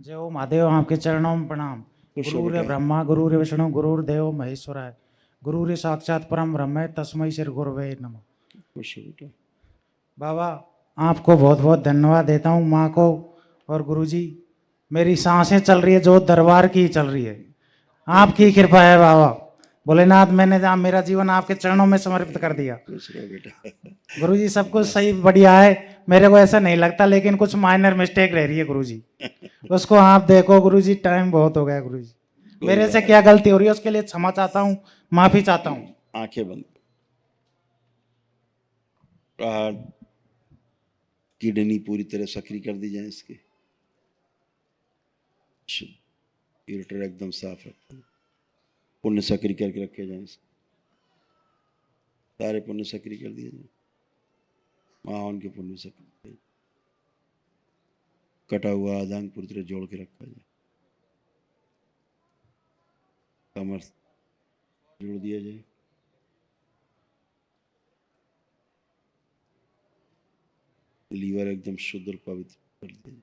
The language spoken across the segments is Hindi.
जय हो महादेव, आपके चरणों में प्रणाम। खुश हो गुरुर बेटा। ब्रह्मा गुरुर विष्णु गुरुर्देव महेश्वराय, गुरुर साक्षात परम ब्रह्म तस्मै श्री गुरुवे नमः। खुश हो बेटा। बाबा आपको बहुत बहुत धन्यवाद देता हूँ, माँ को और गुरुजी। मेरी सांसें चल रही है जो दरबार की चल रही है, आपकी कृपा है बाबा भोलेनाथ। मैंने मेरा जीवन आपके चरणों में समर्पित कर दिया। खुश रहो बेटा। गुरुजी सब कुछ सही बढ़िया है, मेरे को ऐसा नहीं लगता, लेकिन कुछ माइनर मिस्टेक रह रही है गुरुजी, उसको आप देखो गुरुजी। टाइम बहुत हो गया गुरुजी, मेरे से क्या गलती हो रही है उसके लिए क्षमा चाहता हूँ, माफी चाहता हूँ। आंखें बंद। किडनी पूरी तरह सक्रिय कर दी जाए इसकी। यूरेटर एकदम साफ रखें, पुण्य सक्रिय करके रखे जाए इसके, सारे पुण्य सक्रिय कर दिए जाए। वहाँ उनके पुण्य सक्रिय, कटा हुआ आधांग पूरी तरह जोड़ के रखा जाए, कमर जोड़ दिया जाए, लीवर एकदम शुद्ध और पवित्र कर दिया जाए,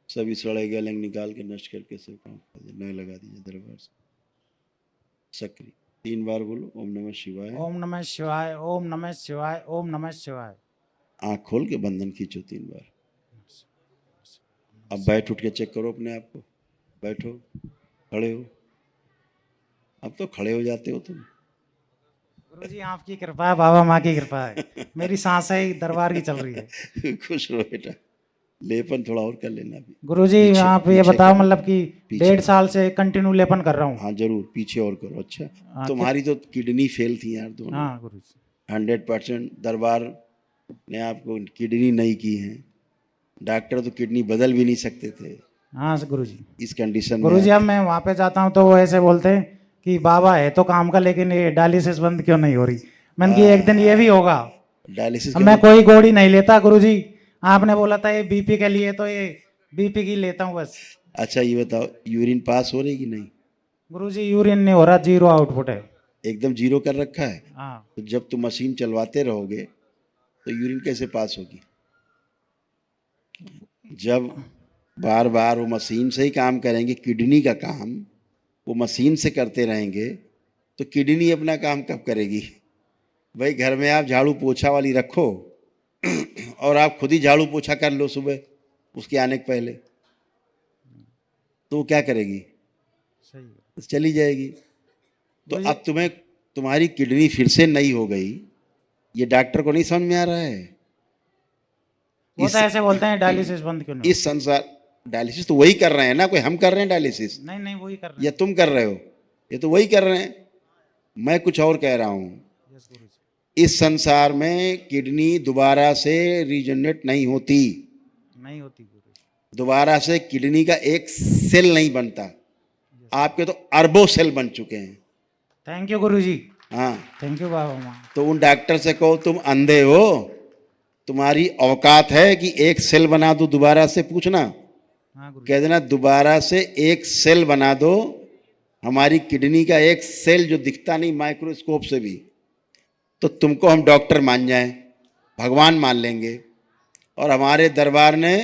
सभी सड़े गए लिंग निकाल के नष्ट करके सब काम कर दिया, नए लगा दीजिए दरबार से सक्रिय। 3 बार बोलो ओम नमः शिवाय। ओम नमः शिवाय, ओम नमः शिवाय, ओम नमः शिवाय। आँख खोल के बंधन खींचो 3 बार। अब बैठ उठ के चेक करो अपने आप को, बैठो, खड़े हो, अब तो खड़े हो जाते हो तुम। गुरुजी आपकी कृपा है, बाबा माँ की कृपा है, मेरी सांसें दरबार की चल रही है। खुश रहो बेटा। लेपन थोड़ा और कर लेना अभी। गुरुजी पीछे- आप ये पीछे बताओ, करो। मतलब कि पीछे। 1.5 साल से कंटिन्यू लेपन कर रहा हूँ। हाँ जरूर, पीछे और करो। अच्छा हाँ, तुम्हारी तो किडनी फेल थी यार दोनों। हाँ गुरुजी, 100% दरबार ने आपको किडनी नहीं की है, डॉक्टर तो किडनी बदल भी नहीं सकते थे हाँ गुरुजी। इस कंडीशन में। गुरुजी अब मैं वहाँ पे जाता हूँ तो वो ऐसे बोलते हैं कि बाबा है तो काम का, लेकिन ये डायलिसिस बंद क्यों नहीं हो रही। मैंने कि एक दिन ये भी होगा। डायलिसिस अब मैं कोई गोली नहीं लेता गुरुजी, आपने बोला था ये बीपी के लिए, तो ये बीपी की लेता हूँ बस। अच्छा ये बताओ, यूरिन पास हो रही कि नहीं? गुरुजी यूरिन नहीं हो रहा, 0 आउटपुट है। एकदम 0 कर रखा है। हाँ तो जब तुम मशीन चलवाते रहोगे तो यूरिन कैसे पास होगी? जब बार बार वो मशीन से ही काम करेंगे, किडनी का काम वो मशीन से करते रहेंगे, तो किडनी अपना काम कब करेगी? भाई घर में आप झाड़ू पोछा वाली रखो और आप खुद ही झाड़ू पोछा कर लो सुबह उसके आने के पहले, तो वो क्या करेगी? सही है। चली जाएगी। तो अब तुम्हारी किडनी फिर से नई हो गई, ये डॉक्टर को नहीं समझ में आ रहा है? वो तो ऐसे बोलते हैं डायलिसिस बंद क्यों नहीं। इस संसार डायलिसिस तो वही कर रहे हैं ना, कोई हम कर रहे हैं डायलिसिस? नहीं नहीं वही कर रहे या तुम कर रहे हो? ये तो वही कर रहे हैं। मैं कुछ और कह रहा हूँ। हैं। यस गुरुजी। इस संसार में किडनी दोबारा से रीजनरेट नहीं होती, नहीं होती गुरुजी। दोबारा से किडनी का एक सेल नहीं बनता। आपके तो अरबों सेल बन चुके हैं। थैंक यू गुरुजी। हाँ, थैंक यू बाबा माँ। तो उन डॉक्टर से कहो तुम अंधे हो, तुम्हारी औकात है कि एक सेल बना दो दोबारा से? पूछना, हाँ गुरुजी। कह देना दोबारा से एक सेल बना दो, हमारी किडनी का एक सेल जो दिखता नहीं माइक्रोस्कोप से भी, तो तुमको हम डॉक्टर मान जाएं, भगवान मान लेंगे। और हमारे दरबार ने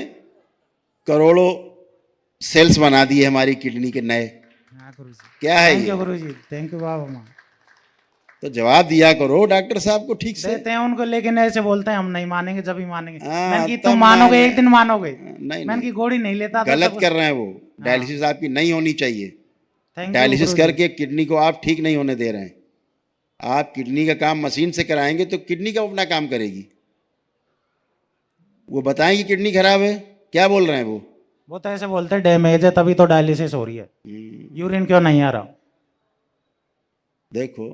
करोड़ों सेल्स बना दिए हमारी किडनी के नए। हाँ गुरुजी। क्या है थैंक ये? यू गुरुजी, थैंक यू बाबा माँ। तो जवाब दिया करो डॉक्टर साहब को ठीक से। देते हैं उनको, लेकिन ऐसे बोलते हैं हम नहीं मानेंगे, जब ही मानेंगे। हाँ, मैंने कि तब तुम मानोगे, माने। एक दिन मानोगे। नहीं मैंने कि गोली नहीं लेता तो गलत सब- कर रहे हैं वो। डायलिसिस आपकी नहीं होनी चाहिए। थैंक यू डायलिसिस गुरुजी। करके किडनी को आप ठीक नहीं होने दे रहे हैं। आप किडनी का काम मशीन से कराएंगे तो किडनी का अपना काम करेगी। वो बताएंगे किडनी खराब है, क्या बोल रहे हैं वो तो ऐसे बोलते हैं डैमेज है तभी तो डायलिसिस हो रही है, यूरिन क्यों नहीं आ रहा। देखो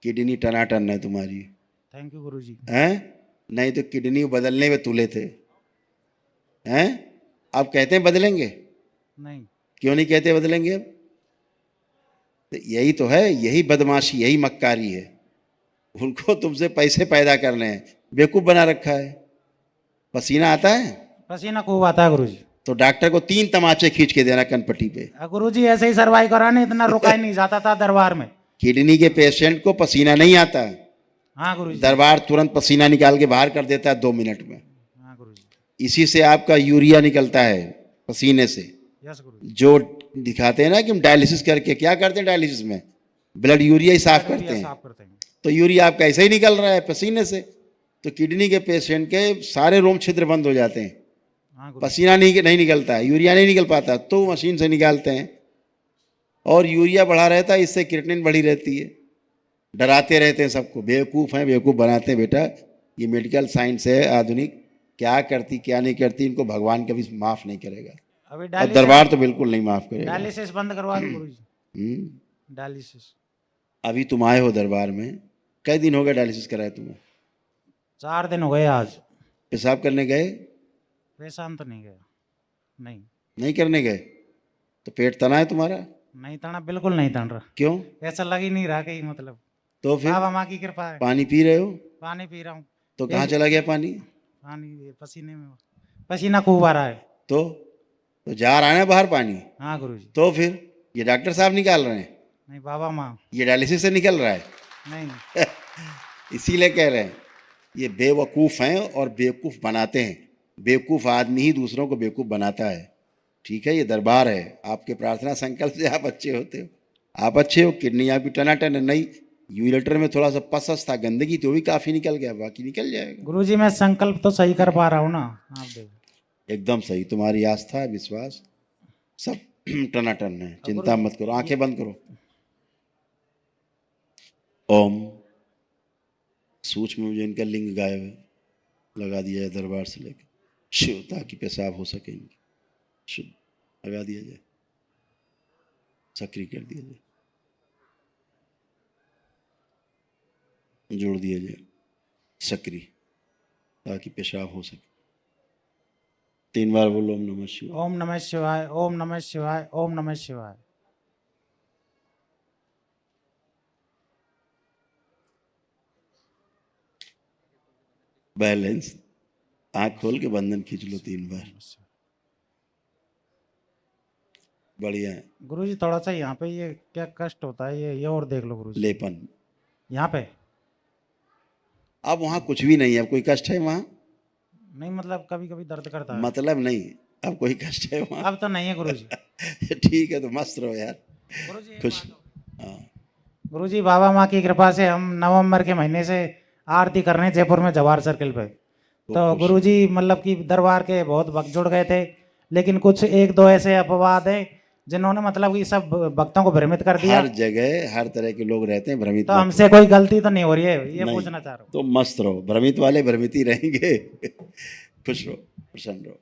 किडनी टनाटन है तुम्हारी, थैंक यू गुरुजी। हैं? नहीं तो किडनी बदलने में तुले थे, हैं? आप कहते हैं बदलेंगे, नहीं क्यों नहीं कहते बदलेंगे अब? तो यही तो है, यही बदमाशी, यही मक्कारी है। उनको तुमसे पैसे पैदा करने हैं, बेवकूफ़ बना रखा है। पसीना आता है पसीना खूब आता है गुरुजी। तो डॉक्टर को 3 तमाचे खींच के देना कनपट्टी पे। गुरुजी ऐसे ही सर्वाइव करा नहीं, इतना रुका ही नहीं जाता था दरबार में। किडनी के पेशेंट को पसीना नहीं आता, हाँ गुरुजी। दरबार तुरंत पसीना निकाल के बाहर कर देता है 2 मिनट में। हाँ गुरुजी। इसी से आपका यूरिया निकलता है, पसीने से। यस गुरुजी। जो दिखाते हैं ना कि हम डायलिसिस करके क्या करते हैं, डायलिसिस में ब्लड यूरिया ही साफ करते यूरिया हैं, साफ करते हैं। तो यूरिया आपका ऐसे ही निकल रहा है पसीने से, तो किडनी के पेशेंट के सारे रोम छिद्र बंद हो जाते हैं, हाँ गुरुजी। पसीना नहीं निकलता है, यूरिया नहीं निकल पाता, तो मशीन से निकालते हैं। और यूरिया बढ़ा रहता है, इससे क्रिएटिनिन बढ़ी रहती है। डराते रहते हैं सबको, बेवकूफ़ हैं, बेवकूफ़ बनाते हैं। बेटा ये मेडिकल साइंस है आधुनिक, क्या करती क्या नहीं करती इनको भगवान कभी माफ़ नहीं करेगा, अभी और डायलिसिस, दरबार तो बिल्कुल नहीं माफ़ करेगा। डायलिसिस बंद करवा दो गुरुजी। हम्म। डायलिसिस अभी तुम आए हो दरबार में, कई दिन हो गए डायलिसिस कराए तुम्हें? 4 दिन हो गए आज। पेशाब करने गए? पेशाब तो नहीं गया, नहीं नहीं करने गए? तो पेट तना है तुम्हारा? नहीं तना, बिल्कुल नहीं तन रहा, क्यों? ऐसा लग ही नहीं रहा कहीं, मतलब तो फिर बाबा माँ की कृपा है। पानी पी रहे हो? पानी पी रहा हूँ। तो कहाँ चला गया पानी? पानी ये पसीने में, पसीना खूब आ रहा है। तो जा रहा है ना बाहर पानी? हाँ गुरुजी। तो फिर ये डॉक्टर साहब निकाल रहे हैं? नहीं बाबा माँ, ये डायलिसिस से निकल रहा है? नहीं इसीलिए कह रहे हैं ये बेवकूफ़ हैं और बेवकूफ़ बनाते हैं। बेवकूफ़ आदमी ही दूसरों को बेवकूफ़ बनाता है। ठीक है, ये दरबार है, आपके प्रार्थना संकल्प से आप अच्छे होते हो, आप अच्छे हो, किडनी आपकी टनाटन है। नहीं, यूरेटर में थोड़ा सा पसस था, गंदगी तो भी काफ़ी निकल गया, बाकी निकल जाएगा। गुरुजी मैं संकल्प तो सही कर पा रहा हूँ ना, आप देखो। एकदम सही, तुम्हारी आस्था विश्वास सब टनाटन है, चिंता मत करो। आंखें बंद करो। ओम। सूक्ष्म में जो इनका लिंग गायब है, लगा दिया जाए दरबार से लेकर शिव, ताकि पेशाब हो सके इनकी, शुद्ध लगा दिया जाए, सक्रिय कर दिया जाए, जोड़ दिया जाए सक्रिय, ताकि पेशाब हो सके। 3 बार बोलो ओम नमः शिवाय। ओम नमः शिवाय, ओम नमः शिवाय, ओम नमः शिवाय। बैलेंस, आंख खोल के बंधन खींच लो 3 बार, बढ़िया है। गुरुजी थोड़ा सा यहाँ पे ये क्या कष्ट होता है, ये और देख लो गुरुजी, लेपन, यहाँ पे। अब वहाँ कुछ भी नहीं है, अब कोई कष्ट है वहाँ? नहीं मतलब कभी कभी दर्द करता है। मतलब नहीं, अब कोई कष्ट है वहाँ? अब तो नहीं है गुरुजी। ठीक है, तो मस्त रहो यार, गुरुजी खुश। हाँ, गुरुजी बाबा माँ की कृपा से हम नवंबर के महीने से आरती कर रहे हैं जयपुर में जवाहर सर्किल पे। तो खुश। गुरुजी मतलब कि दरबार के बहुत भक्त जुड़ गए थे, लेकिन कुछ 1-2 ऐसे अपवाद हैं जिन्होंने मतलब कि सब भक्तों को भ्रमित कर दिया। हर जगह हर तरह के लोग रहते हैं, भ्रमित तो मत हमसे कोई गलती तो नहीं हो रही है, ये नहीं। पूछना चाह रहा हूँ। तो मस्त रहो, भ्रमित वाले भ्रमित ही रहेंगे। खुश रहो, प्रसन्न रहो।